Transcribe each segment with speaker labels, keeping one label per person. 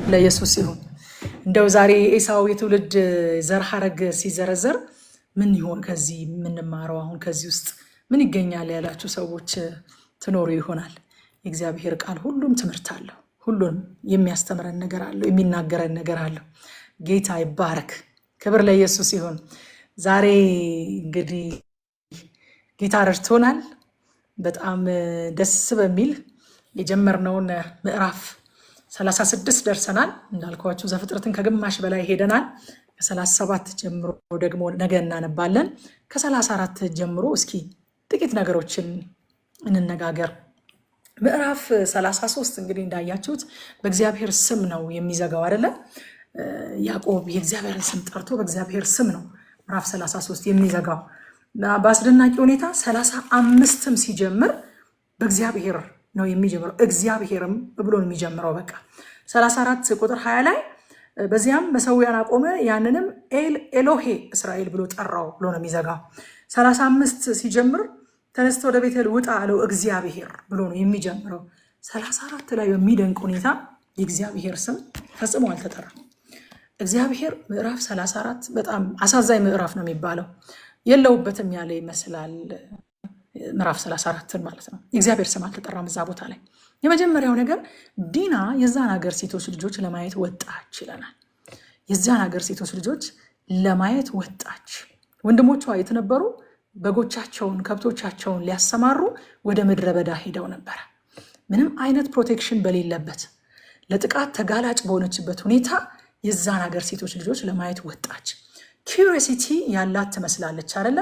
Speaker 1: ለኢየሱስ ይሁን። እንደው ዛሬ ኤሳው የትውልድ ዘር ሐረግ ሲዘረዘር ምን ይሆን ከዚህ የምንማረው አሁን ከዚህ ውስጥ ምን ይገኛል ያላችሁ ሰዎች ትኖሩ ይሆናል። የእግዚአብሔር ቃል ሁሉም ትምህርት አለው። ሁሉም የሚያስተምረን ነገር አለው፣ የሚናገረን ነገር አለው። ጌታ ይባረክ። ክብር ለኢየሱስ ይሁን። ዛሬ እንግዲህ ጌታ ረድቶናል። በጣም ደስ በሚል የጀመርነውን ምዕራፍ 36 ደርሰናል። እንዳልኳችሁ ዘፍጥረትን ከግማሽ በላይ ሄደናል። ከ37 ጀምሮ ደግሞ ነገ እናነባለን። ከ34 ጀምሮ እስኪ ጥቂት ነገሮችን እንነጋገር። ምዕራፍ 33 እንግዲህ እንዳያችሁት በእግዚአብሔር ስም ነው የሚዘጋው አይደለ? ያዕቆብ የእግዚአብሔርን ስም ጠርቶ በእግዚአብሔር ስም ነው ምዕራፍ 33 የሚዘጋው። በአስደናቂ ሁኔታ 35ም ሲጀምር በእግዚአብሔር ነው የሚጀምረው። እግዚአብሔርም ብሎ ነው የሚጀምረው። በቃ 34 ቁጥር 20 ላይ በዚያም መሠዊያን አቆመ፣ ያንንም ኤሎሄ እስራኤል ብሎ ጠራው ብሎ ነው የሚዘጋው። 35 ሲጀምር ተነስተ ወደ ቤቴል ውጣ አለው እግዚአብሔር ብሎ ነው የሚጀምረው። 34 ላይ በሚደንቅ ሁኔታ የእግዚአብሔር ስም ፈጽሞ አልተጠራም። እግዚአብሔር ምዕራፍ 34 በጣም አሳዛኝ ምዕራፍ ነው የሚባለው። የለውበትም ያለ ይመስላል። ምዕራፍ 34 ማለት ነው። የእግዚአብሔር ስም አልተጠራም እዛ ቦታ ላይ። የመጀመሪያው ነገር ዲና የዛን ሀገር ሴቶች ልጆች ለማየት ወጣች ይለናል። የዛን ሀገር ሴቶች ልጆች ለማየት ወጣች። ወንድሞቿ የት ነበሩ? በጎቻቸውን ከብቶቻቸውን ሊያሰማሩ ወደ ምድረ በዳ ሄደው ነበረ። ምንም አይነት ፕሮቴክሽን በሌለበት ለጥቃት ተጋላጭ በሆነችበት ሁኔታ የዛን ሀገር ሴቶች ልጆች ለማየት ወጣች። ኪዩሪሲቲ ያላት ትመስላለች አይደለ?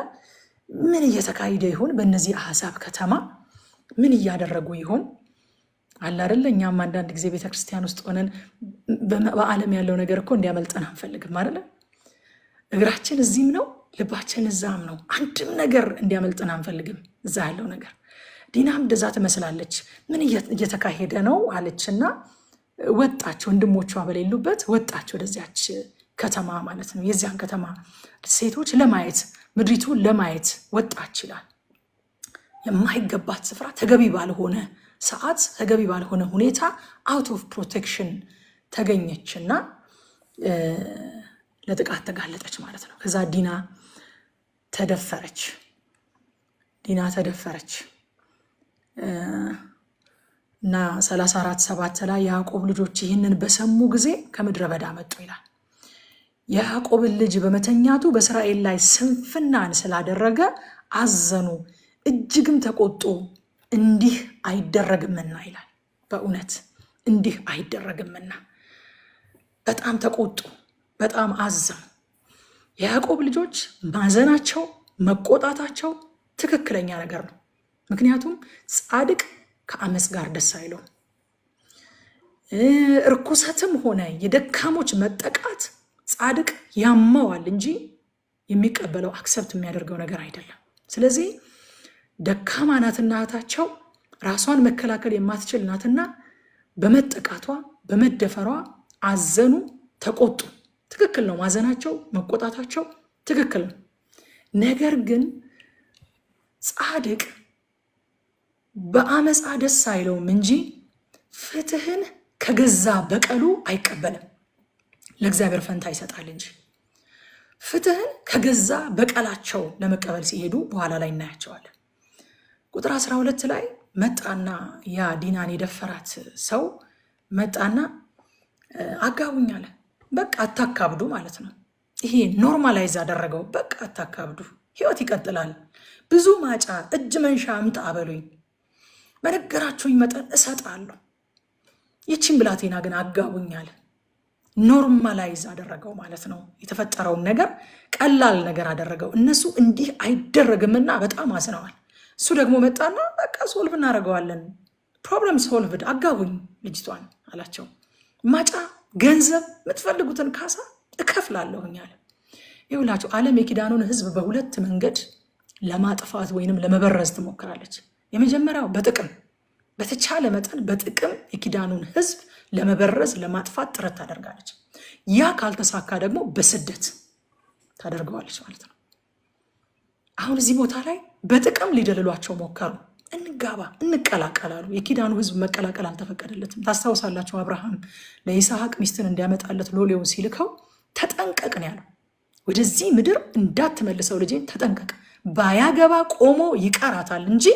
Speaker 1: ምን እየተካሄደ ይሆን በእነዚህ አሕዛብ ከተማ? ምን እያደረጉ ይሆን አለ አይደለ? እኛም አንዳንድ ጊዜ ቤተክርስቲያን ውስጥ ሆነን በዓለም ያለው ነገር እኮ እንዲያመልጠን አንፈልግም አይደለ? እግራችን እዚህም ነው ልባችን እዛም ነው። አንድም ነገር እንዲያመልጠን አንፈልግም እዛ ያለው ነገር። ዲናም እንደዛ ትመስላለች። ምን እየተካሄደ ነው አለችና ወጣች። ወንድሞቿ በሌሉበት ወጣች ወደዚያች ከተማ ማለት ነው። የዚያን ከተማ ሴቶች ለማየት ምድሪቱን ለማየት ወጣች ይላል። የማይገባት ስፍራ ተገቢ ባልሆነ ሰዓት ተገቢ ባልሆነ ሁኔታ አውት ኦፍ ፕሮቴክሽን ተገኘችና ለጥቃት ተጋለጠች ማለት ነው። ከዛ ዲና ተደፈረች እና 34:7 ላይ የያዕቆብ ልጆች ይህንን በሰሙ ጊዜ ከምድረ በዳ መጡ ይላል። የያዕቆብን ልጅ በመተኛቱ በእስራኤል ላይ ስንፍናን ስላደረገ አዘኑ፣ እጅግም ተቆጡ። እንዲህ አይደረግምና ይላል። በእውነት እንዲህ አይደረግምና በጣም ተቆጡ፣ በጣም አዘኑ። የያዕቆብ ልጆች ማዘናቸው፣ መቆጣታቸው ትክክለኛ ነገር ነው። ምክንያቱም ጻድቅ ከአመፅ ጋር ደስ አይለው። እርኩሰትም ሆነ የደካሞች መጠቃት ጻድቅ ያማዋል እንጂ የሚቀበለው አክሰፕት የሚያደርገው ነገር አይደለም። ስለዚህ ደካማ ናትና እህታቸው ራሷን መከላከል የማትችል ናትና በመጠቃቷ በመደፈሯ አዘኑ፣ ተቆጡ። ትክክል ነው። ማዘናቸው መቆጣታቸው ትክክል ነው። ነገር ግን ጻድቅ በአመፃ ደስ አይለውም እንጂ ፍትህን ከገዛ በቀሉ አይቀበልም። ለእግዚአብሔር ፈንታ ይሰጣል እንጂ ፍትህን ከገዛ በቀላቸው ለመቀበል ሲሄዱ በኋላ ላይ እናያቸዋለን። ቁጥር 12 ላይ መጣና ያ ዲናን የደፈራት ሰው መጣና አጋቡኝ አለ። በቃ አታካብዱ ማለት ነው። ይሄ ኖርማላይዝ አደረገው። በቃ አታካብዱ፣ ህይወት ይቀጥላል። ብዙ ማጫ እጅ መንሻ አምጣ በሉኝ፣ በነገራችሁኝ መጠን እሰጣለሁ። ይቺን ብላቴና ግን አጋቡኝ አለ። ኖርማላይዝ አደረገው ማለት ነው። የተፈጠረውን ነገር ቀላል ነገር አደረገው። እነሱ እንዲህ አይደረግምና በጣም አዝነዋል። እሱ ደግሞ መጣና በቃ ሶልቭ እናደርገዋለን፣ ፕሮብለም ሶልቭድ፣ አጋቡኝ ልጅቷን አላቸው። ማጫ፣ ገንዘብ፣ የምትፈልጉትን ካሳ እከፍላለሁኝ አለ። ይኸውላችሁ ዓለም የኪዳኑን ህዝብ በሁለት መንገድ ለማጥፋት ወይንም ለመበረዝ ትሞክራለች። የመጀመሪያው በጥቅም፣ በተቻለ መጠን በጥቅም የኪዳኑን ህዝብ ለመበረዝ ለማጥፋት ጥረት ታደርጋለች። ያ ካልተሳካ ደግሞ በስደት ታደርገዋለች ማለት ነው። አሁን እዚህ ቦታ ላይ በጥቅም ሊደልሏቸው ሞከሩ። እንጋባ እንቀላቀላሉ። የኪዳኑ ህዝብ መቀላቀል አልተፈቀደለትም። ታስታውሳላችሁ አብርሃም ለይስሐቅ ሚስትን እንዲያመጣለት ሎሌውን ሲልከው ተጠንቀቅ ነው ያለው። ወደዚህ ምድር እንዳትመልሰው ልጄን ተጠንቀቅ፣ ባያገባ ቆሞ ይቀራታል እንጂ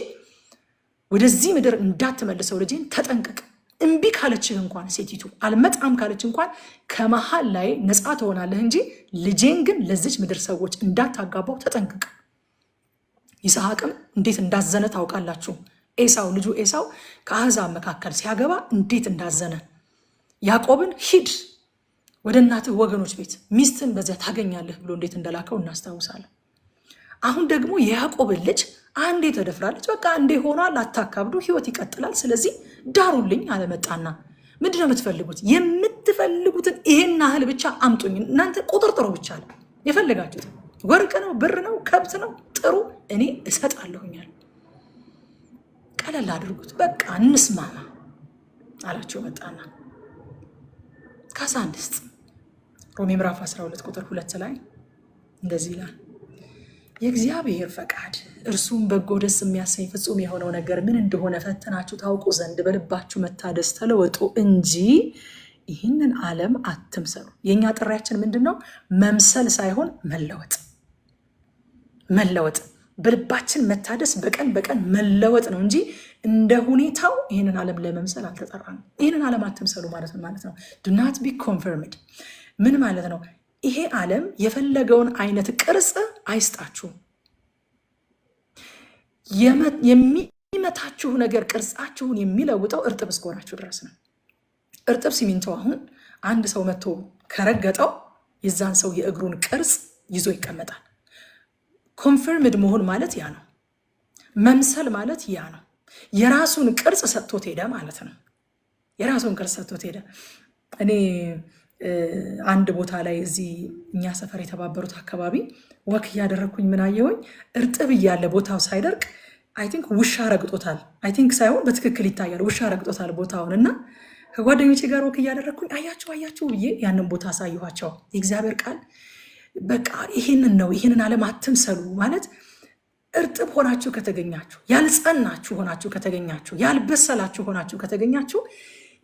Speaker 1: ወደዚህ ምድር እንዳትመልሰው ልጄን ተጠንቀቅ። እምቢ ካለችህ እንኳን ሴቲቱ አልመጣም ካለች እንኳን ከመሃል ላይ ነፃ ትሆናለህ እንጂ ልጄን ግን ለዚች ምድር ሰዎች እንዳታጋባው ተጠንቀቅ። ይስሐቅም እንዴት እንዳዘነ ታውቃላችሁ። ኤሳው ልጁ ኤሳው ከአሕዛብ መካከል ሲያገባ እንዴት እንዳዘነ ያዕቆብን ሂድ ወደ እናትህ ወገኖች ቤት ሚስትን በዚያ ታገኛለህ ብሎ እንዴት እንደላከው እናስታውሳለን። አሁን ደግሞ የያዕቆብን ልጅ አንዴ ተደፍራለች፣ በቃ እንዴ ሆኗል፣ አታካብዱ፣ ህይወት ይቀጥላል፣ ስለዚህ ዳሩልኝ አለመጣና ምንድነው የምትፈልጉት? የምትፈልጉትን ይሄን ያህል ብቻ አምጡኝ። እናንተ ቁጥርጥሮ ብቻ አለ የፈለጋችሁት፣ ወርቅ ነው፣ ብር ነው፣ ከብት ነው፣ ጥሩ እኔ እሰጣለሁኛል። ቀለል አድርጉት፣ በቃ እንስማማ አላቸው። መጣና ካሳ አንስት ሮሜ ምዕራፍ 12 ቁጥር 2 ላይ እንደዚህ ይላል፣ የእግዚአብሔር ፈቃድ እርሱም በጎ ደስ የሚያሰኝ ፍጹም የሆነው ነገር ምን እንደሆነ ፈትናችሁ ታውቁ ዘንድ በልባችሁ መታደስ ተለወጡ እንጂ ይህንን ዓለም አትምሰሉ። የእኛ ጥሪያችን ምንድን ነው? መምሰል ሳይሆን መለወጥ። መለወጥ በልባችን መታደስ በቀን በቀን መለወጥ ነው እንጂ እንደ ሁኔታው ይህንን ዓለም ለመምሰል አልተጠራንም። ይህንን ዓለም አትምሰሉ ማለት ነው ማለት ነው ዱ ናት ቢ ኮንፈርምድ። ምን ማለት ነው? ይሄ ዓለም የፈለገውን አይነት ቅርጽ አይስጣችሁም። የሚመታችሁ ነገር ቅርጻችሁን የሚለውጠው እርጥብ እስከሆናችሁ ድረስ ነው። እርጥብ ሲሚንቶ አሁን አንድ ሰው መጥቶ ከረገጠው የዛን ሰው የእግሩን ቅርጽ ይዞ ይቀመጣል። ኮንፈርምድ መሆን ማለት ያ ነው። መምሰል ማለት ያ ነው። የራሱን ቅርጽ ሰጥቶት ሄደ ማለት ነው። የራሱን ቅርጽ ሰጥቶት ሄደ። እኔ አንድ ቦታ ላይ እዚህ እኛ ሰፈር የተባበሩት አካባቢ ወክ እያደረግኩኝ ምን አየሁኝ፣ እርጥብ እያለ ቦታው ሳይደርቅ አይ ቲንክ ውሻ ረግጦታል። አይ ቲንክ ሳይሆን በትክክል ይታያል፣ ውሻ ረግጦታል ቦታውን። እና ከጓደኞቼ ጋር ወክ እያደረግኩኝ አያችሁ ብዬ ያንን ቦታ አሳየኋቸው። የእግዚአብሔር ቃል በቃ ይህንን ነው። ይህንን ዓለም አትምሰሉ ማለት እርጥብ ሆናችሁ ከተገኛችሁ፣ ያልጸናችሁ ሆናችሁ ከተገኛችሁ፣ ያልበሰላችሁ ሆናችሁ ከተገኛችሁ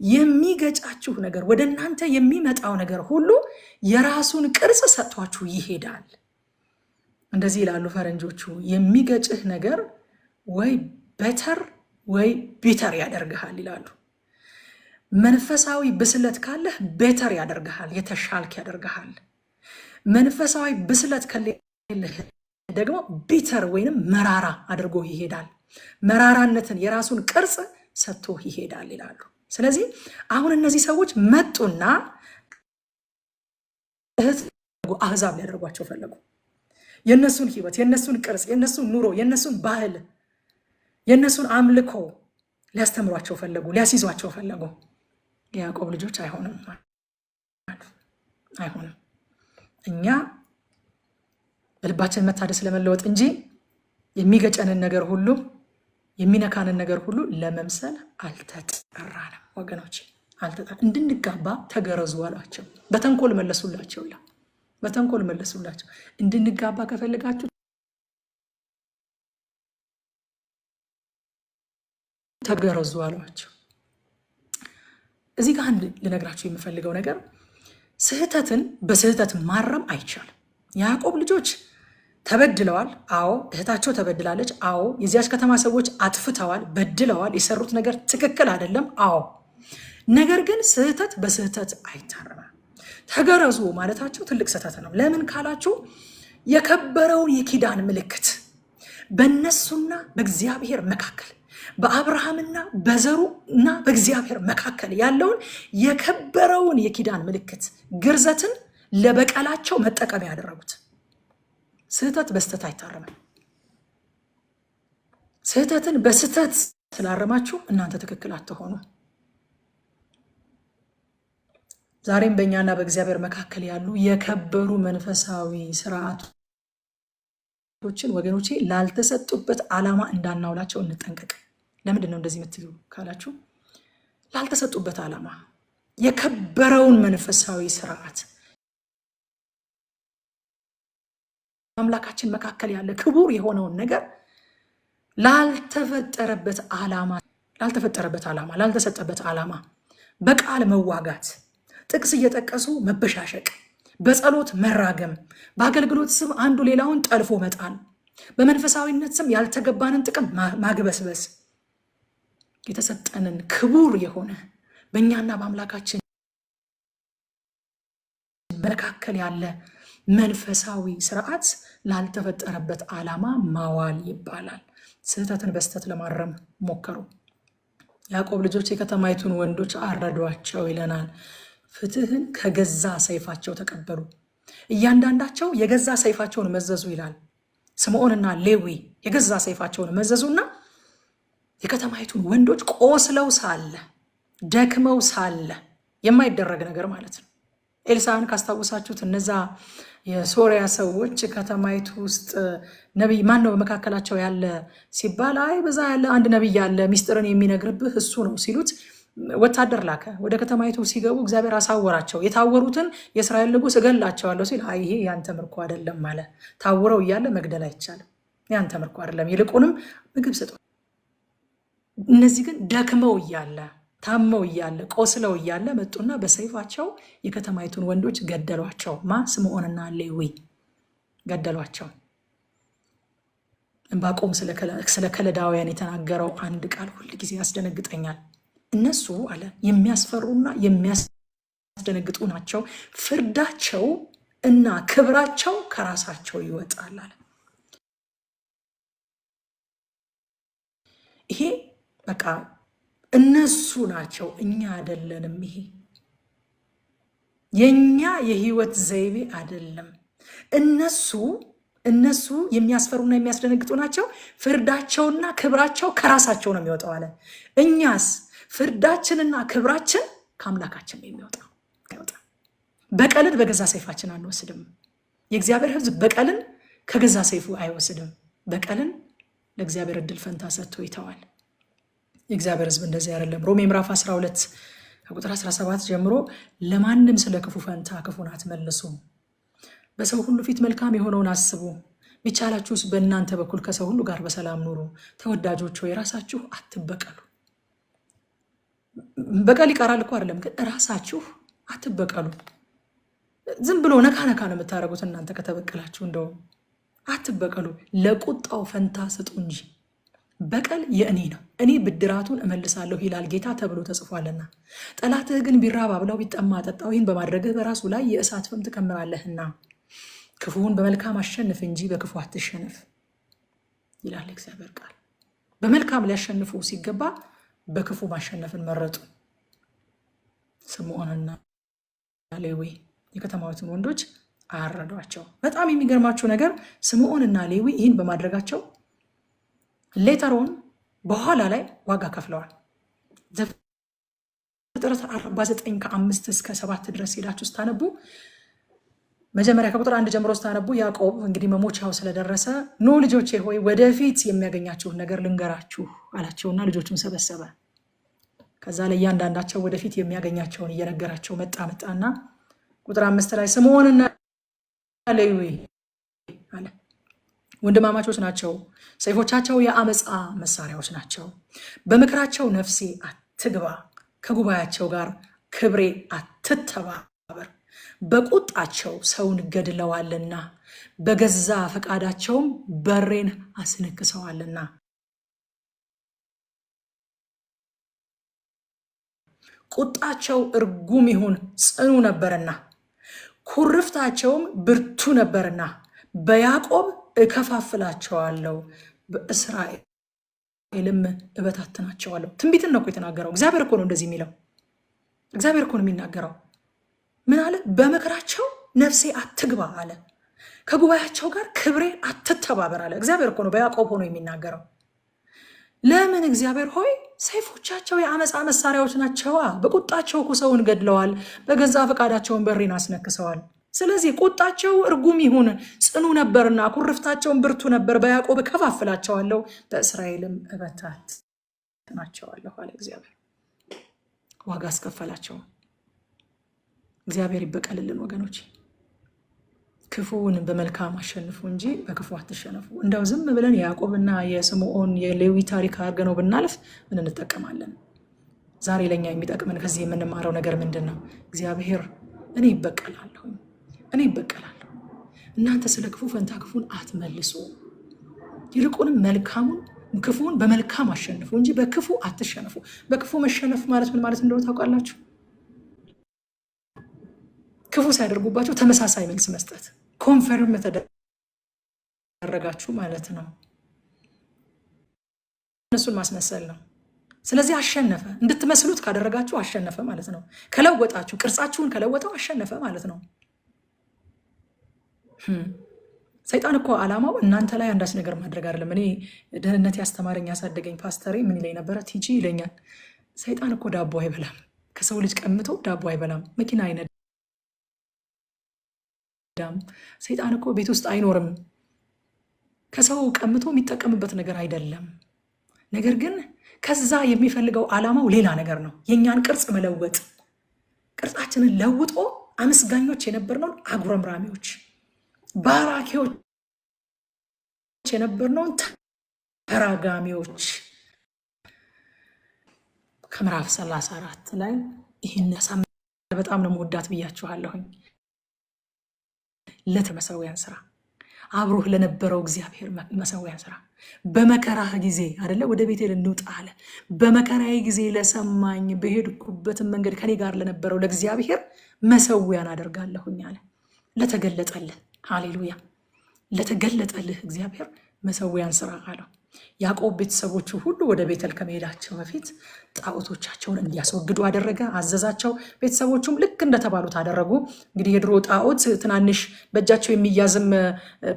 Speaker 1: የሚገጫችሁ ነገር ወደ እናንተ የሚመጣው ነገር ሁሉ የራሱን ቅርጽ ሰጥቷችሁ ይሄዳል። እንደዚህ ይላሉ ፈረንጆቹ፣ የሚገጭህ ነገር ወይ በተር ወይ ቢተር ያደርግሃል ይላሉ። መንፈሳዊ ብስለት ካለህ ቤተር ያደርግሃል፣ የተሻልክ ያደርግሃል። መንፈሳዊ ብስለት ከሌለህ ደግሞ ቢተር ወይንም መራራ አድርጎ ይሄዳል። መራራነትን የራሱን ቅርጽ ሰጥቶ ይሄዳል ይላሉ። ስለዚህ አሁን እነዚህ ሰዎች መጡና አሕዛብ ሊያደርጓቸው ፈለጉ። የነሱን ህይወት፣ የነሱን ቅርጽ፣ የነሱን ኑሮ፣ የነሱን ባህል፣ የነሱን አምልኮ ሊያስተምሯቸው ፈለጉ፣ ሊያስይዟቸው ፈለጉ። የያዕቆብ ልጆች አይሆንም፣ አይሆንም። እኛ በልባችን መታደስ ለመለወጥ እንጂ የሚገጨንን ነገር ሁሉ የሚነካንን ነገር ሁሉ ለመምሰል አልተጠራንም ወገኖች። እንድንጋባ ተገረዙ አሏቸው። በተንኮል መለሱላቸው። በተንኮል መለሱላቸው። እንድንጋባ ከፈለጋችሁ ተገረዙ አሏቸው። እዚህ ጋር አንድ ልነግራችሁ የምፈልገው ነገር ስህተትን በስህተት ማረም አይቻልም። የያዕቆብ ልጆች ተበድለዋል። አዎ፣ እህታቸው ተበድላለች። አዎ፣ የዚያች ከተማ ሰዎች አጥፍተዋል፣ በድለዋል። የሰሩት ነገር ትክክል አይደለም። አዎ፣ ነገር ግን ስህተት በስህተት አይታረምም። ተገረዙ ማለታቸው ትልቅ ስህተት ነው። ለምን ካላችሁ የከበረውን የኪዳን ምልክት በእነሱና በእግዚአብሔር መካከል፣ በአብርሃምና በዘሩ እና በእግዚአብሔር መካከል ያለውን የከበረውን የኪዳን ምልክት ግርዘትን ለበቀላቸው መጠቀሚያ ያደረጉት። ስህተት በስህተት አይታረምም። ስህተትን በስህተት ስላረማችሁ እናንተ ትክክል አትሆኑ። ዛሬም በእኛና በእግዚአብሔር መካከል ያሉ የከበሩ መንፈሳዊ ስርዓቶችን ወገኖቼ ላልተሰጡበት ዓላማ እንዳናውላቸው እንጠንቀቅ። ለምንድን ነው እንደዚህ የምትሉ ካላችሁ፣ ላልተሰጡበት ዓላማ የከበረውን መንፈሳዊ ስርዓት አምላካችን መካከል ያለ ክቡር የሆነውን ነገር ላልተፈጠረበት ዓላማ ላልተሰጠበት ዓላማ በቃል መዋጋት፣ ጥቅስ እየጠቀሱ መበሻሸቅ፣ በጸሎት መራገም፣ በአገልግሎት ስም አንዱ ሌላውን ጠልፎ መጣል፣ በመንፈሳዊነት ስም ያልተገባንን ጥቅም ማግበስበስ፣ የተሰጠንን ክቡር የሆነ በእኛና በአምላካችን መካከል ያለ መንፈሳዊ ስርዓት ላልተፈጠረበት ዓላማ ማዋል ይባላል። ስህተትን በስተት ለማረም ሞከሩ። ያዕቆብ ልጆች የከተማይቱን ወንዶች አረዷቸው ይለናል። ፍትህን ከገዛ ሰይፋቸው ተቀበሉ፣ እያንዳንዳቸው የገዛ ሰይፋቸውን መዘዙ ይላል። ስምዖንና ሌዊ የገዛ ሰይፋቸውን መዘዙና የከተማይቱን ወንዶች ቆስለው ሳለ ደክመው ሳለ የማይደረግ ነገር ማለት ነው። ኤልሳዕን ካስታወሳችሁት እነዛ የሶሪያ ሰዎች ከተማይቱ ውስጥ ነቢይ ማን ነው በመካከላቸው ያለ ሲባል አይ በዛ ያለ አንድ ነቢይ ያለ ሚስጥርን የሚነግርብህ እሱ ነው ሲሉት ወታደር ላከ። ወደ ከተማይቱ ሲገቡ እግዚአብሔር አሳወራቸው። የታወሩትን የእስራኤል ንጉሥ እገላቸዋለሁ ሲል አይ ይሄ ያንተ ምርኮ አይደለም አለ። ታውረው እያለ መግደል አይቻልም፣ ያንተ ምርኮ አይደለም፣ ይልቁንም ምግብ ስጠው። እነዚህ ግን ደክመው እያለ ታመው እያለ ቆስለው እያለ መጡና በሰይፋቸው የከተማይቱን ወንዶች ገደሏቸው። ስምዖንና ሌዊ ገደሏቸው። ዕንባቆም ስለ ከለዳውያን የተናገረው አንድ ቃል ሁል ጊዜ ያስደነግጠኛል። እነሱ አለ የሚያስፈሩና የሚያስደነግጡ ናቸው፣ ፍርዳቸው እና ክብራቸው ከራሳቸው ይወጣል አለ። ይሄ በቃ እነሱ ናቸው፣ እኛ አይደለንም። ይሄ የኛ የህይወት ዘይቤ አይደለም። እነሱ የሚያስፈሩና የሚያስደነግጡ ናቸው፣ ፍርዳቸውና ክብራቸው ከራሳቸው ነው የሚወጣው አለ። እኛስ ፍርዳችንና ክብራችን ከአምላካችን ነው የሚወጣው። በቀልን በገዛ ሰይፋችን አንወስድም። የእግዚአብሔር ሕዝብ በቀልን ከገዛ ሰይፉ አይወስድም። በቀልን ለእግዚአብሔር እድል ፈንታ ሰጥቶ ይተዋል። የእግዚአብሔር ሕዝብ እንደዚህ አይደለም። ሮሜ ምዕራፍ 12 ከቁጥር 17 ጀምሮ ለማንም ስለ ክፉ ፈንታ ክፉን አትመልሱ፣ በሰው ሁሉ ፊት መልካም የሆነውን አስቡ፣ ቢቻላችሁስ በእናንተ በኩል ከሰው ሁሉ ጋር በሰላም ኑሩ። ተወዳጆች ሆይ ራሳችሁ አትበቀሉ። በቀል ይቀራል እኮ አይደለም፣ ግን ራሳችሁ አትበቀሉ። ዝም ብሎ ነካ ነካ ነው የምታደርጉት እናንተ ከተበቀላችሁ። እንደው አትበቀሉ፣ ለቁጣው ፈንታ ስጡ እንጂ በቀል የእኔ ነው፣ እኔ ብድራቱን እመልሳለሁ ይላል ጌታ ተብሎ ተጽፏልና። ጠላትህ ግን ቢራብ አብላው፣ ቢጠማ አጠጣው። ይህን በማድረግህ በራሱ ላይ የእሳት ፍም ትከምራለህና። ክፉውን በመልካም አሸንፍ እንጂ በክፉ አትሸነፍ ይላል እግዚአብሔር ቃል። በመልካም ሊያሸንፉ ሲገባ በክፉ ማሸነፍን መረጡ። ስምዖንና ሌዊ የከተማዊቱን ወንዶች አረዷቸው። በጣም የሚገርማቸው ነገር ስምዖንና ሌዊ ይህን በማድረጋቸው ሌተሮን በኋላ ላይ ዋጋ ከፍለዋል። ዘፍጥረት 49 ከ5 እስከ 7 ድረስ ሄዳችሁ ስታነቡ መጀመሪያ ከቁጥር 1 ጀምሮ ስታነቡ ያዕቆብ እንግዲህ መሞቻው ስለደረሰ ኑ ልጆቼ ሆይ ወደፊት የሚያገኛችሁን ነገር ልንገራችሁ አላቸውና ልጆቹን ሰበሰበ። ከዛ ላይ እያንዳንዳቸው ወደፊት የሚያገኛቸውን እየነገራቸው መጣና ቁጥር 5 ላይ ስምዖንና ሌዊ አለ ወንድማማቾች ናቸው፣ ሰይፎቻቸው የአመፃ መሳሪያዎች ናቸው። በምክራቸው ነፍሴ አትግባ፣ ከጉባኤያቸው ጋር ክብሬ አትተባበር። በቁጣቸው ሰውን ገድለዋልና በገዛ ፈቃዳቸውም በሬን አስነክሰዋልና። ቁጣቸው እርጉም ይሁን ጽኑ ነበርና ኩርፍታቸውም ብርቱ ነበርና በያዕቆብ እከፋፍላቸዋለሁ፣ በእስራኤልም እበታትናቸዋለሁ። ትንቢትን ነው እኮ የተናገረው። እግዚአብሔር እኮ ነው እንደዚህ የሚለው። እግዚአብሔር እኮ ነው የሚናገረው። ምን አለ? በምክራቸው ነፍሴ አትግባ አለ፣ ከጉባኤያቸው ጋር ክብሬ አትተባበር አለ። እግዚአብሔር እኮ ነው በያዕቆብ ሆኖ የሚናገረው። ለምን? እግዚአብሔር ሆይ ሰይፎቻቸው የአመፃ መሳሪያዎች ናቸዋ። በቁጣቸው እኮ ሰውን ገድለዋል፣ በገዛ ፈቃዳቸውን በሬን አስነክሰዋል። ስለዚህ ቁጣቸው እርጉም ይሁን ጽኑ ነበርና ኩርፍታቸውን ብርቱ ነበር። በያዕቆብ እከፋፍላቸዋለሁ፣ በእስራኤልም እበታትናቸዋለሁ አለ እግዚአብሔር። ዋጋ አስከፈላቸው። እግዚአብሔር ይበቀልልን ወገኖች። ክፉውን በመልካም አሸንፉ እንጂ በክፉ አትሸነፉ። እንደው ዝም ብለን የያዕቆብና የስምዖን የሌዊ ታሪክ አድርገነው ብናልፍ ምን እንጠቀማለን? ዛሬ ለኛ የሚጠቅመን ከዚህ የምንማረው ነገር ምንድነው? እግዚአብሔር እኔ ይበቀላለሁ፣ እናንተ ስለ ክፉ ፈንታ ክፉን አትመልሱ፣ ይልቁንም መልካሙን ክፉን በመልካም አሸንፉ እንጂ በክፉ አትሸነፉ። በክፉ መሸነፍ ማለት ምን ማለት እንደሆነ ታውቃላችሁ? ክፉ ሲያደርጉባቸው ተመሳሳይ መልስ መስጠት፣ ኮንፈርም ተደረጋችሁ ማለት ነው። እነሱን ማስመሰል ነው። ስለዚህ አሸነፈ። እንድትመስሉት ካደረጋችሁ አሸነፈ ማለት ነው። ከለወጣችሁ፣ ቅርጻችሁን ከለወጠው አሸነፈ ማለት ነው። ሰይጣን እኮ ዓላማው እናንተ ላይ አንዳች ነገር ማድረግ አይደለም። እኔ ደህንነት ያስተማረኝ ያሳደገኝ ፓስተሬ ምን ይለኝ ነበረ? ቲጂ ይለኛል፣ ሰይጣን እኮ ዳቦ አይበላም፣ ከሰው ልጅ ቀምቶ ዳቦ አይበላም፣ መኪና አይነዳም። ሰይጣን እኮ ቤት ውስጥ አይኖርም፣ ከሰው ቀምቶ የሚጠቀምበት ነገር አይደለም። ነገር ግን ከዛ የሚፈልገው ዓላማው ሌላ ነገር ነው። የእኛን ቅርጽ መለወጥ፣ ቅርጻችንን ለውጦ አመስጋኞች የነበርነውን አጉረምራሚዎች፣ ባራኪዎች የነበርነውን ተራጋሚዎች። ከምዕራፍ 34 ላይ ይህን በጣም ነው መወዳት ብያችኋለሁኝ። ለተመሰውያን ስራ አብሮህ ለነበረው እግዚአብሔር መሰውያን ስራ በመከራህ ጊዜ አይደለ ወደ ቤቴል እንውጣ አለ። በመከራዬ ጊዜ ለሰማኝ በሄድኩበትን መንገድ ከኔ ጋር ለነበረው ለእግዚአብሔር መሰውያን አደርጋለሁኝ አለ። ለተገለጠልህ ሃሌሉያ፣ ለተገለጠልህ እግዚአብሔር መሰውያን ስራ አለው። ያዕቆብ ቤተሰቦቹ ሁሉ ወደ ቤተል ከመሄዳቸው በፊት ጣዖቶቻቸውን እንዲያስወግዱ አደረገ፣ አዘዛቸው። ቤተሰቦቹም ልክ እንደተባሉት አደረጉ። እንግዲህ የድሮ ጣዖት ትናንሽ በእጃቸው የሚያዝም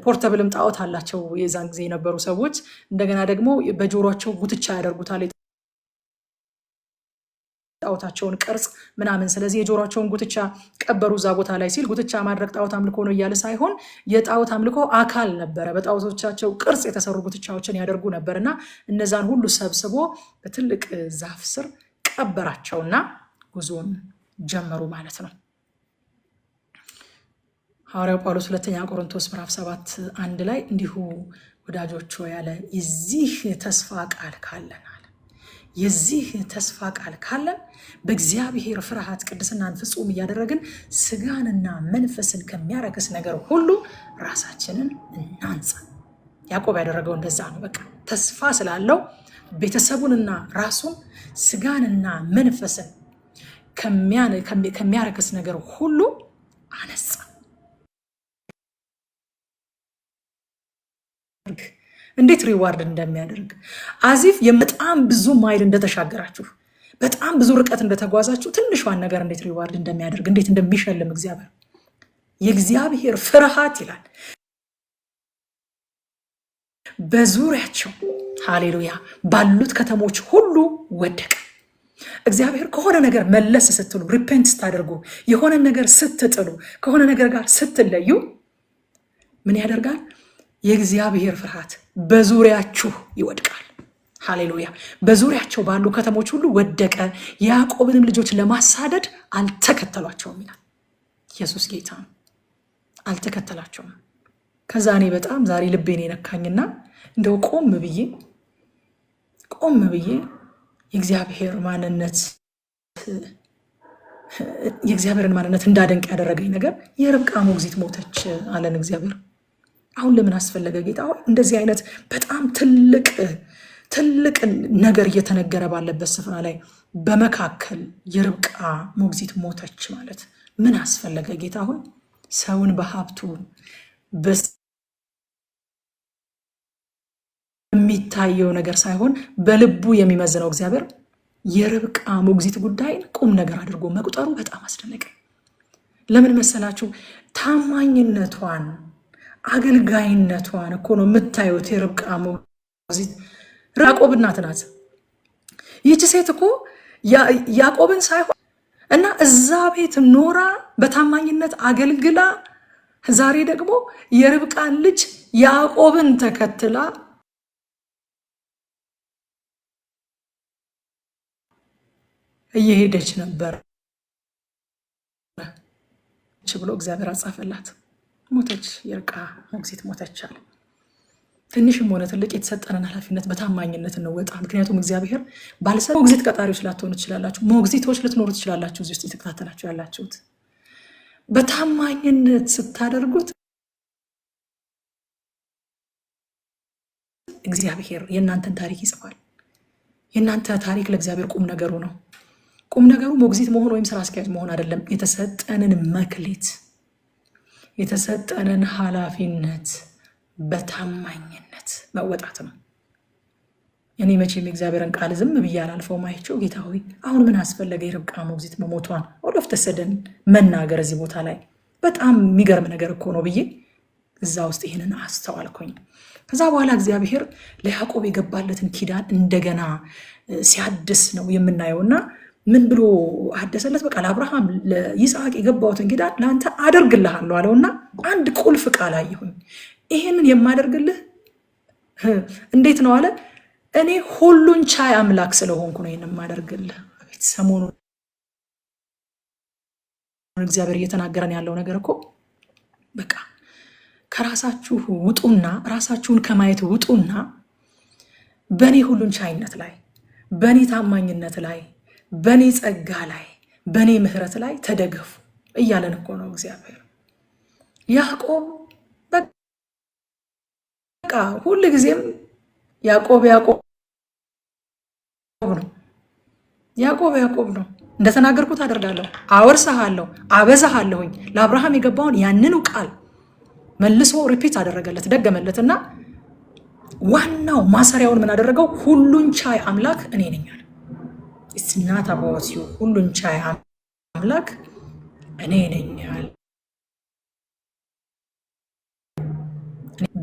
Speaker 1: ፖርተብልም ጣዖት አላቸው የዛን ጊዜ የነበሩ ሰዎች። እንደገና ደግሞ በጆሮቸው ጉትቻ ያደርጉታል ጣዖታቸውን ቅርጽ ምናምን። ስለዚህ የጆሮቸውን ጉትቻ ቀበሩ እዛ ቦታ ላይ ሲል ጉትቻ ማድረግ ጣዖት አምልኮ ነው እያለ ሳይሆን የጣዖት አምልኮ አካል ነበረ። በጣዖቶቻቸው ቅርጽ የተሰሩ ጉትቻዎችን ያደርጉ ነበርና እነዛን ሁሉ ሰብስቦ በትልቅ ዛፍ ስር ቀበራቸውና ጉዞን ጀመሩ ማለት ነው። ሐዋርያው ጳውሎስ ሁለተኛ ቆሮንቶስ ምዕራፍ 7:1 ላይ እንዲሁ ወዳጆች ያለ የዚህ ተስፋ ቃል ካለን የዚህ ተስፋ ቃል ካለን በእግዚአብሔር ፍርሃት ቅድስናን ፍጹም እያደረግን ስጋንና መንፈስን ከሚያረክስ ነገር ሁሉ ራሳችንን እናንጻ። ያዕቆብ ያደረገው እንደዛ ነው። በቃ ተስፋ ስላለው ቤተሰቡንና ራሱን ስጋንና መንፈስን ከሚያረክስ ነገር ሁሉ አነጻ። እንዴት ሪዋርድ እንደሚያደርግ አዚፍ በጣም ብዙ ማይል እንደተሻገራችሁ በጣም ብዙ ርቀት እንደተጓዛችሁ ትንሿን ነገር እንዴት ሪዋርድ እንደሚያደርግ እንዴት እንደሚሸልም እግዚአብሔር የእግዚአብሔር ፍርሃት ይላል በዙሪያቸው ሃሌሉያ ባሉት ከተሞች ሁሉ ወደቀ። እግዚአብሔር ከሆነ ነገር መለስ ስትሉ ሪፔንት ስታደርጉ የሆነ ነገር ስትጥሉ ከሆነ ነገር ጋር ስትለዩ ምን ያደርጋል? የእግዚአብሔር ፍርሃት በዙሪያችሁ ይወድቃል። ሃሌሉያ። በዙሪያቸው ባሉ ከተሞች ሁሉ ወደቀ። ያዕቆብንም ልጆች ለማሳደድ አልተከተሏቸውም ይላል። ኢየሱስ ጌታ ነው። አልተከተላቸውም። ከዛ እኔ በጣም ዛሬ ልቤን የነካኝና እንደው ቆም ብዬ የእግዚአብሔርን ማንነት እንዳደንቅ ያደረገኝ ነገር የርብቃ ሞግዚት ሞተች አለን እግዚአብሔር። አሁን ለምን አስፈለገ ጌታ? እንደዚህ አይነት በጣም ትልቅ ነገር እየተነገረ ባለበት ስፍራ ላይ በመካከል የርብቃ ሞግዚት ሞተች ማለት ምን አስፈለገ ጌታ? አሁን ሰውን በሀብቱ በሚታየው ነገር ሳይሆን በልቡ የሚመዝነው እግዚአብሔር የርብቃ ሞግዚት ጉዳይን ቁም ነገር አድርጎ መቁጠሩ በጣም አስደነቀ። ለምን መሰላችሁ? ታማኝነቷን አገልጋይነቷን እኮ ነው የምታዩት። የርብቃ ሞግዚት ያዕቆብ እናት ናት። ይህች ሴት እኮ ያዕቆብን ሳይሆን እና እዛ ቤት ኖራ በታማኝነት አገልግላ ዛሬ ደግሞ የርብቃን ልጅ ያዕቆብን ተከትላ እየሄደች ነበር ብሎ እግዚአብሔር አጻፈላት። ሞተች። የርቃ ሞግዚት ሞተች አለ። ትንሽም ሆነ ትልቅ የተሰጠንን ኃላፊነት በታማኝነት እንወጣ። ምክንያቱም እግዚአብሔር ባልሰራ ሞግዚት ቀጣሪዎች ላትሆኑ ትችላላችሁ፣ ሞግዚቶች ልትኖሩ ትችላላችሁ። እዚህ ውስጥ የተከታተላችሁ ያላችሁት በታማኝነት ስታደርጉት እግዚአብሔር የእናንተን ታሪክ ይጽፋል። የእናንተ ታሪክ ለእግዚአብሔር ቁም ነገሩ ነው። ቁም ነገሩ ሞግዚት መሆን ወይም ስራ አስኪያጅ መሆን አይደለም። የተሰጠንን መክሊት የተሰጠንን ኃላፊነት በታማኝነት መወጣት ነው። እኔ መቼም የእግዚአብሔርን ቃል ዝም ብዬ አላልፈውም። አይቼው ጌታ ሆይ አሁን ምን አስፈለገ የርብቃ ሞግዚት መሞቷን ኦሎፍ ተሰደን መናገር እዚህ ቦታ ላይ በጣም የሚገርም ነገር እኮ ነው ብዬ እዛ ውስጥ ይህንን አስተዋልኩኝ። ከዛ በኋላ እግዚአብሔር ለያዕቆብ የገባለትን ኪዳን እንደገና ሲያድስ ነው የምናየውና ምን ብሎ አደሰለት? በቃ ለአብርሃም ለይስሐቅ የገባውትን ኪዳን ለአንተ አደርግልሃለሁ አለውና አንድ ቁልፍ ቃል አየሁኝ። ይህንን የማደርግልህ እንዴት ነው አለ? እኔ ሁሉን ቻይ አምላክ ስለሆንኩ ነው ይህንን የማደርግልህ። አቤት ሰሞኑን እግዚአብሔር እየተናገረን ያለው ነገር እኮ በቃ ከራሳችሁ ውጡና ራሳችሁን ከማየት ውጡና በእኔ ሁሉን ቻይነት ላይ፣ በእኔ ታማኝነት ላይ፣ በእኔ ጸጋ ላይ፣ በእኔ ምሕረት ላይ ተደገፉ እያለን እኮ ነው እግዚአብሔር። ያዕቆብ በቃ ሁል ጊዜም ያዕቆብ ነው። ያዕቆብ ነው። እንደተናገርኩት አደርጋለሁ፣ አወርሰሃለሁ፣ አበዛሃለሁኝ። ለአብርሃም የገባውን ያንኑ ቃል መልሶ ሪፒት አደረገለት፣ ደገመለትና ዋናው ማሰሪያውን ምን አደረገው? ሁሉን ቻይ አምላክ እኔ ነኝ አለ። እስናታ ቦሲዮ ሁሉን ቻይ አምላክ እኔ ነኝ አለ።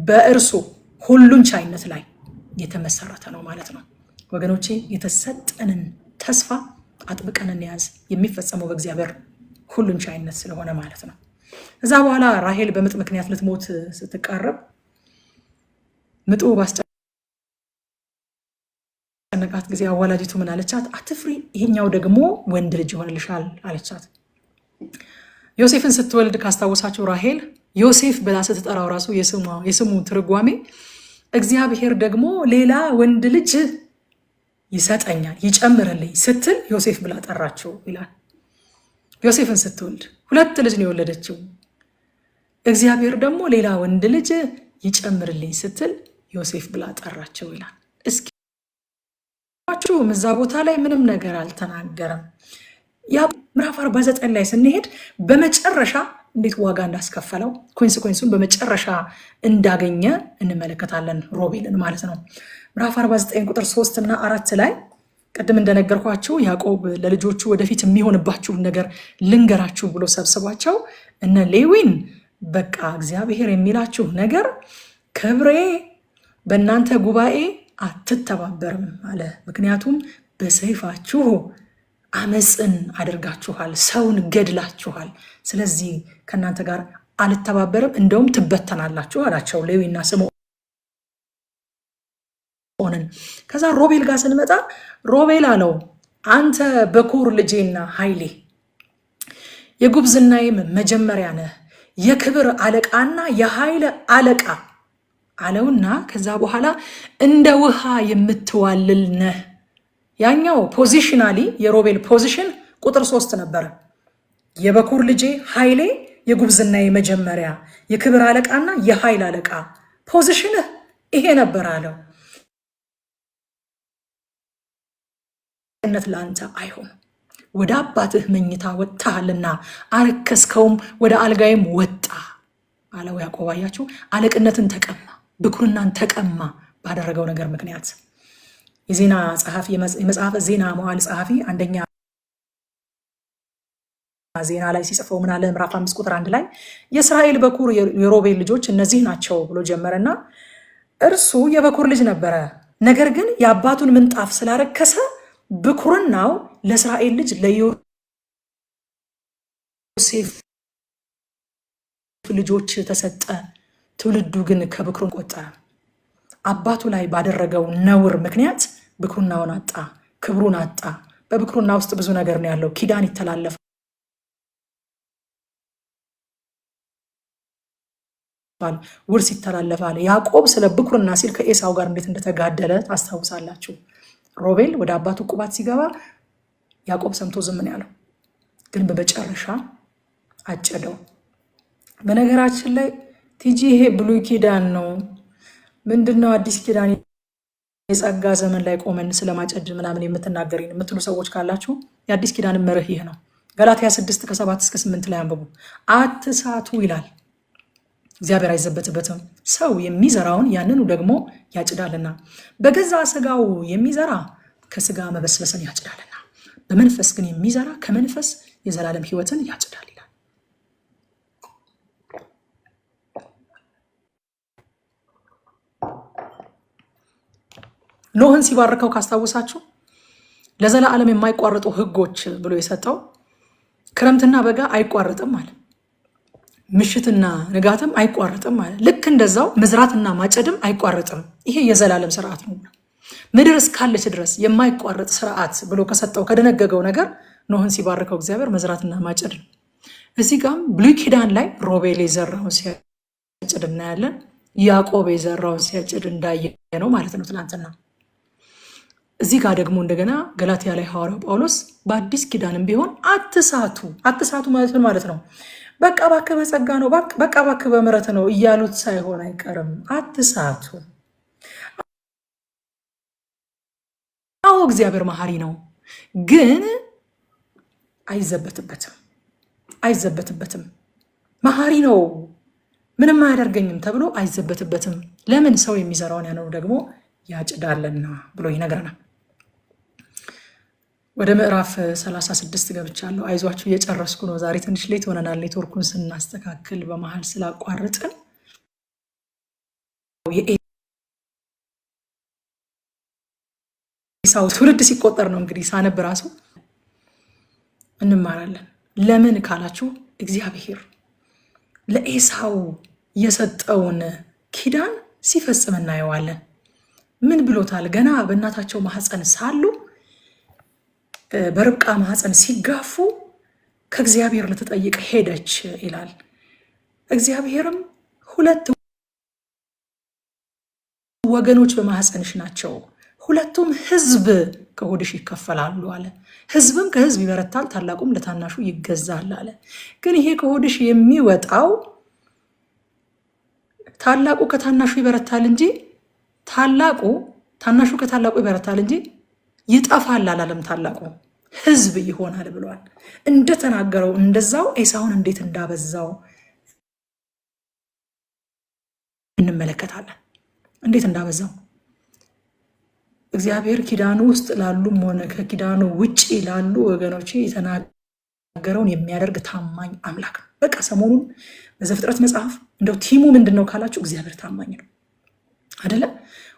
Speaker 1: በእርሱ ሁሉን ቻይነት ላይ የተመሰረተ ነው ማለት ነው ወገኖቼ። የተሰጠንን ተስፋ አጥብቀን እንያዝ። የሚፈጸመው በእግዚአብሔር ሁሉን ቻይነት ስለሆነ ማለት ነው። እዛ በኋላ ራሄል በምጥ ምክንያት ልትሞት ስትቃረብ ምጡ ባስጨነቃት ጊዜ አዋላጅቱ ምን አለቻት? አትፍሪ፣ ይሄኛው ደግሞ ወንድ ልጅ ይሆንልሻል አለቻት። ዮሴፍን ስትወልድ ካስታወሳችሁ ራሄል ዮሴፍ ብላ ስትጠራው ራሱ የስሙ ትርጓሜ እግዚአብሔር ደግሞ ሌላ ወንድ ልጅ ይሰጠኛል ይጨምርልኝ ስትል ዮሴፍ ብላ ጠራችው ይላል። ዮሴፍን ስትወልድ ሁለት ልጅ ነው የወለደችው። እግዚአብሔር ደግሞ ሌላ ወንድ ልጅ ይጨምርልኝ ስትል ዮሴፍ ብላ ጠራቸው ይላል። እስኪ እዛ ቦታ ላይ ምንም ነገር አልተናገረም። ያ ምዕራፍ 49 ላይ ስንሄድ በመጨረሻ እንዴት ዋጋ እንዳስከፈለው ኮንሲኩዌንሱን በመጨረሻ እንዳገኘ እንመለከታለን። ሮቤልን ማለት ነው። ምዕራፍ 49 ቁጥር 3 እና 4 ላይ ቅድም እንደነገርኳችሁ ያዕቆብ ለልጆቹ ወደፊት የሚሆንባችሁን ነገር ልንገራችሁ ብሎ ሰብስቧቸው እነ ሌዊን በቃ እግዚአብሔር የሚላችሁ ነገር ክብሬ በእናንተ ጉባኤ አትተባበርም አለ። ምክንያቱም በሰይፋችሁ አመፅን አድርጋችኋል፣ ሰውን ገድላችኋል። ስለዚህ ከእናንተ ጋር አልተባበርም፣ እንደውም ትበተናላችሁ አላቸው ሌዊና ስምዖንን። ከዛ ሮቤል ጋር ስንመጣ ሮቤል አለው አንተ በኩር ልጄና ኃይሌ የጉብዝናዬም መጀመሪያ ነህ፣ የክብር አለቃና የኃይል አለቃ አለውና ከዛ በኋላ እንደ ውሃ የምትዋልል ነህ። ያኛው ፖዚሽናሊ የሮቤል ፖዚሽን ቁጥር 3 ነበረ። የበኩር ልጄ ኃይሌ የጉብዝናዬ መጀመሪያ የክብር አለቃና የኃይል አለቃ ፖዚሽንህ ይሄ ነበር አለው። ነት ለአንተ አይሆን፣ ወደ አባትህ መኝታ ወጥተሃልና አረከስከውም፣ ወደ አልጋይም ወጣ አለው ያዕቆብ። አያችሁ፣ አለቅነትን ተቀማ፣ ብኩርናን ተቀማ ባደረገው ነገር ምክንያት። የዜና ጸሐፊ የመጽሐፈ ዜና መዋዕል ጸሐፊ አንደኛ ዜና ላይ ሲጽፈው ምን አለ? ምዕራፍ 5 ቁጥር 1 ላይ የእስራኤል በኩር የሮቤል ልጆች እነዚህ ናቸው ብሎ ጀመረና እርሱ የበኩር ልጅ ነበረ። ነገር ግን የአባቱን ምንጣፍ ስላረከሰ ብኩርናው ለእስራኤል ልጅ ለዮሴፍ ልጆች ተሰጠ። ትውልዱ ግን ከብኩርን ቆጠረ። አባቱ ላይ ባደረገው ነውር ምክንያት ብኩርናውን አጣ፣ ክብሩን አጣ። በብኩርና ውስጥ ብዙ ነገር ነው ያለው። ኪዳን ይተላለፋል። ውርስ ይተላለፋል። ያዕቆብ ስለ ብኩርና ሲል ከኤሳው ጋር እንዴት እንደተጋደለ ታስታውሳላችሁ። ሮቤል ወደ አባቱ ቁባት ሲገባ ያዕቆብ ሰምቶ ዝም ነው ያለው፣ ግን በመጨረሻ አጨደው። በነገራችን ላይ ቲጂ ይሄ ብሉይ ኪዳን ነው ምንድነው አዲስ ኪዳን የጸጋ ዘመን ላይ ቆመን ስለማጨድ ምናምን የምትሉ ሰዎች ካላችሁ የአዲስ ኪዳን መርህ ይህ ነው። ገላትያ 6 ከ7 እስከ 8 ላይ አንብቡ። አትሳቱ ይላል። እግዚአብሔር አይዘበትበትም። ሰው የሚዘራውን ያንኑ ደግሞ ያጭዳልና፣ በገዛ ስጋው የሚዘራ ከስጋ መበስበስን ያጭዳልና፣ በመንፈስ ግን የሚዘራ ከመንፈስ የዘላለም ሕይወትን ያጭዳል ይላል። ኖህን ሲባርከው ካስታውሳችሁ ለዘላለም የማይቋረጡ ሕጎች ብሎ የሰጠው ክረምትና በጋ አይቋረጥም ማለት፣ ምሽትና ንጋትም አይቋረጥም ማለት። ልክ እንደዛው መዝራትና ማጨድም አይቋረጥም። ይሄ የዘላለም ስርዓት ነው። ምድር እስካለች ድረስ የማይቋረጥ ስርዓት ብሎ ከሰጠው ከደነገገው ነገር ኖህን ሲባርከው እግዚአብሔር መዝራትና ማጨድ ነው። እዚህ ጋም ብሉይ ኪዳን ላይ ሮቤል የዘራውን ሲያጭድ እናያለን። ያዕቆብ የዘራውን ሲያጭድ እንዳየ ነው ማለት ነው ትናንትና። እዚህ ጋር ደግሞ እንደገና ገላትያ ላይ ሐዋርያው ጳውሎስ በአዲስ ኪዳንም ቢሆን አትሳቱ ማለት ምን ማለት ነው? በቃ እባክህ በጸጋ ነው፣ በቃ እባክህ በምሕረት ነው እያሉት ሳይሆን አይቀርም። አትሳቱ። አዎ እግዚአብሔር መሐሪ ነው፣ ግን አይዘበትበትም። መሐሪ ነው ምንም አያደርገኝም ተብሎ አይዘበትበትም። ለምን? ሰው የሚዘራውን ያነው ደግሞ ያጭዳልና ብሎ ይነግረናል። ወደ ምዕራፍ 36 ገብቻለሁ። አይዟችሁ እየጨረስኩ ነው። ዛሬ ትንሽ ሌት ሆነናል፣ ኔትወርኩን ስናስተካክል በመሃል ስላቋርጥን። የኤሳው ትውልድ ሲቆጠር ነው እንግዲህ ሳነብ ራሱ እንማራለን። ለምን ካላችሁ እግዚአብሔር ለኤሳው የሰጠውን ኪዳን ሲፈጽም እናየዋለን። ምን ብሎታል? ገና በእናታቸው ማህፀን ሳሉ በርብቃ ማህፀን ሲጋፉ ከእግዚአብሔር ልትጠይቅ ሄደች ይላል። እግዚአብሔርም 2 ወገኖች በማህፀንሽ ናቸው፣ 2ቱም ህዝብ ከሆድሽ ይከፈላሉ አለ። ህዝብም ከህዝብ ይበረታል፣ ታላቁም ለታናሹ ይገዛል አለ። ግን ይሄ ከሆድሽ የሚወጣው ታላቁ ከታናሹ ይበረታል እንጂ ታናሹ ከታላቁ ይበረታል እንጂ ይጠፋል አላለም። ታላቁ ህዝብ ይሆናል ብሏል። እንደተናገረው እንደዛው ኤሳውን እንዴት እንዳበዛው እንመለከታለን። እንዴት እንዳበዛው እግዚአብሔር ኪዳኑ ውስጥ ላሉም ሆነ ከኪዳኑ ውጪ ላሉ ወገኖች የተናገረውን የሚያደርግ ታማኝ አምላክ ነው። በቃ ሰሞኑን በዘፍጥረት መጽሐፍ እንደው ቲሙ ምንድነው ካላችሁ እግዚአብሔር ታማኝ ነው አይደለ?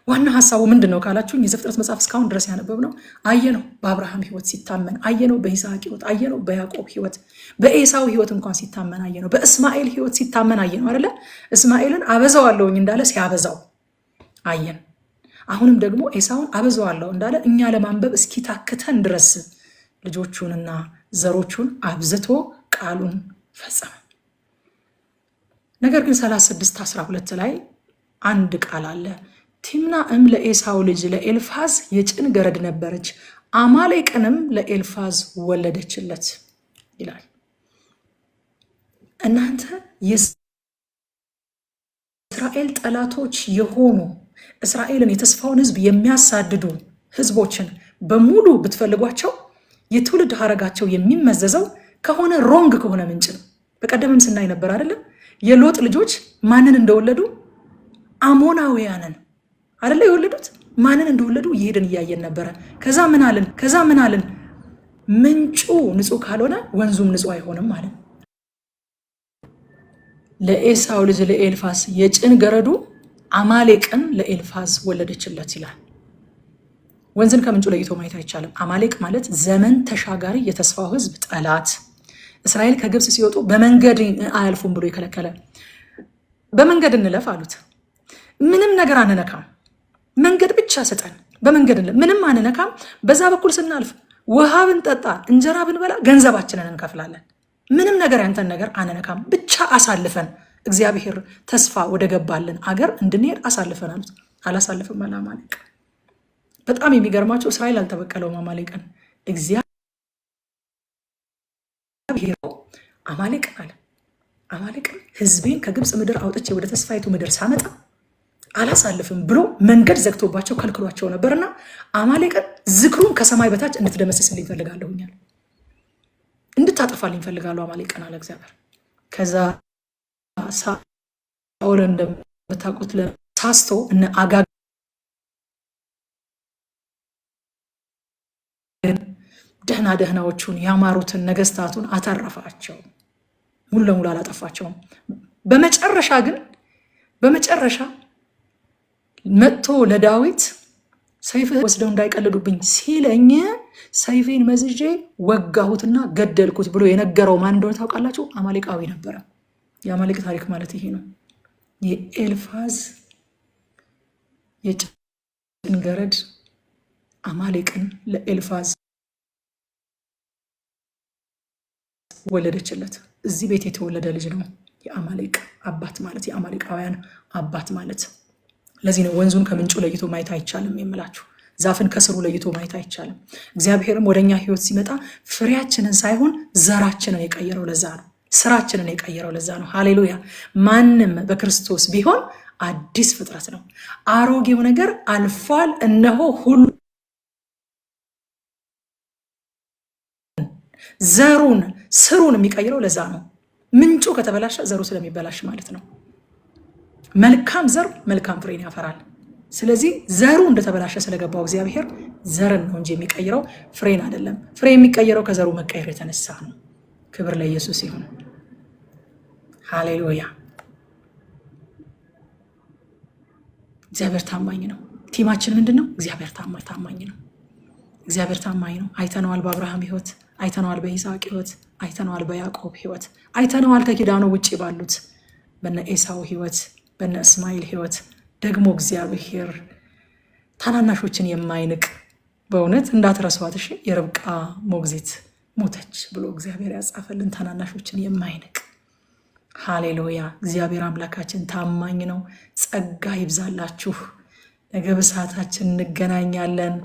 Speaker 1: ዋና ሐሳቡ ምንድነው ካላችሁ የዘፍጥረት መጽሐፍ እስካሁን ድረስ ያነበብነው አየነው። በአብርሃም ህይወት ሲታመን አየነው፣ በይስሐቅ ህይወት አየነው፣ በያዕቆብ ህይወት፣ በኤሳው ህይወት እንኳን ሲታመን አየነው፣ በእስማኤል ህይወት ሲታመን አየነው አይደለ? እስማኤልን አበዛዋለሁኝ እንዳለ ሲያበዛው አየን። አሁንም ደግሞ ኤሳውን አበዛዋለሁ እንዳለ እኛ ለማንበብ እስኪታክተን ድረስ ልጆቹንና ዘሮቹን አብዝቶ ቃሉን ፈጸመ። ነገር ግን 36:12 ላይ አንድ ቃል አለ። ቲምናዕም ለኤሳው ልጅ ለኤልፋዝ የጭን ገረድ ነበረች፣ አማሌቅንም ለኤልፋዝ ወለደችለት ይላል። እናንተ የእስራኤል ጠላቶች የሆኑ እስራኤልን የተስፋውን ህዝብ የሚያሳድዱ ህዝቦችን በሙሉ ብትፈልጓቸው የትውልድ ሀረጋቸው የሚመዘዘው ከሆነ ሮንግ ከሆነ ምንጭ ነው። በቀደምም ስናይ ነበር አይደለም? የሎጥ ልጆች ማንን እንደወለዱ አሞናውያንን አይደለ የወለዱት? ማንን እንደወለዱ እየሄድን እያየን ነበረ። ከዛ ምን አልን? ምንጩ ንጹህ ካልሆነ ወንዙም ንጹህ አይሆንም ማለት። ለኤሳው ልጅ ለኤልፋዝ የጭን ገረዱ አማሌቅን ለኤልፋዝ ወለደችለት ይላል። ወንዝን ከምንጩ ለይቶ ማየት አይቻልም። አማሌቅ ማለት ዘመን ተሻጋሪ የተስፋው ህዝብ ጠላት። እስራኤል ከግብፅ ሲወጡ በመንገድ አያልፉም ብሎ የከለከለ፣ በመንገድ እንለፍ አሉት። ምንም ነገር አንነካም፣ መንገድ ብቻ ስጠን፣ በመንገድ ምንም አንነካም። በዛ በኩል ስናልፍ ውሃ ብንጠጣ እንጀራ ብንበላ ገንዘባችንን እንከፍላለን። ምንም ነገር ያንተን ነገር አንነካም፣ ብቻ አሳልፈን እግዚአብሔር ተስፋ ወደ ገባልን አገር እንድንሄድ አሳልፈን አሉት። አላሳልፍም አለ አማሌቅ። በጣም የሚገርማቸው እስራኤል አልተበቀለውም አማሌቅን። እግዚአብሔር አማሌቅን አለ አማሌቅን ህዝቤን ከግብፅ ምድር አውጥቼ ወደ ተስፋይቱ ምድር ሳመጣ አላሳልፍም ብሎ መንገድ ዘግቶባቸው ከልክሏቸው ነበርና አማሌቅን ዝክሩን ከሰማይ በታች እንድትደመስስልኝ ፈልጋለሁኛል፣ እንድታጠፋልኝ ፈልጋለሁ አማሌቅን አለ እግዚአብሔር። ከዛ ሳኦል እንደምታውቁት ለሳስቶ እነ አጋግ ደህናዎቹን ያማሩትን ነገስታቱን አተረፋቸው። ሙሉ ለሙሉ አላጠፋቸውም። በመጨረሻ መጥቶ ለዳዊት ሰይፍህ ወስደው እንዳይቀልዱብኝ ሲለኝ ሰይፌን መዝዤ ወጋሁትና ገደልኩት ብሎ የነገረው ማን እንደሆነ ታውቃላችሁ? አማሌቃዊ ነበረ። የአማሌቅ ታሪክ ማለት ይሄ ነው። የኤልፋዝ የጭንገረድ አማሌቅን ለኤልፋዝ ወለደችለት። እዚህ ቤት የተወለደ ልጅ ነው የአማሌቅ አባት ማለት፣ የአማሌቃውያን አባት ማለት። ለዚህ ነው ወንዙን ከምንጩ ለይቶ ማየት አይቻልም የምላችሁ። ዛፍን ከስሩ ለይቶ ማየት አይቻልም። እግዚአብሔርም ወደኛ ህይወት ሲመጣ ፍሬያችንን ሳይሆን ዘራችንን የቀየረው ለዛ ነው። ስራችንን የቀየረው ለዛ ነው። ሃሌሉያ። ማንም በክርስቶስ ቢሆን አዲስ ፍጥረት ነው። አሮጌው ነገር አልፏል፣ እነሆ ሁሉ ዘሩን ስሩን የሚቀይረው ለዛ ነው። ምንጩ ከተበላሸ ዘሩ ስለሚበላሽ ማለት ነው። መልካም ዘር መልካም ፍሬን ያፈራል። ስለዚህ ዘሩ እንደተበላሸ ስለገባው እግዚአብሔር ዘርን ነው እንጂ የሚቀይረው ፍሬን አይደለም። ፍሬ የሚቀየረው ከዘሩ መቀየር የተነሳ ነው። ክብር ለኢየሱስ ይሁን። ሃሌሉያ። እግዚአብሔር ታማኝ ነው። ቲማችን ምንድን ነው? እግዚአብሔር ታማኝ ነው። እግዚአብሔር ታማኝ ነው። አይተነዋል በአብርሃም ህይወት፣ አይተነዋል በይስሐቅ ህይወት፣ አይተነዋል በያዕቆብ ህይወት፣ አይተነዋል ከኪዳኑ ውጭ ባሉት በነ ኤሳው ህይወት፣ በነ እስማኤል ህይወት። ደግሞ እግዚአብሔር ታናናሾችን የማይንቅ በእውነት እንዳትረሷት እሺ፣ የርብቃ ሞግዚት ሞተች ብሎ እግዚአብሔር ያጻፈልን ታናናሾችን የማይንቅ ሃሌሉያ። እግዚአብሔር አምላካችን ታማኝ ነው። ጸጋ ይብዛላችሁ። ነገ በሰዓታችን እንገናኛለን።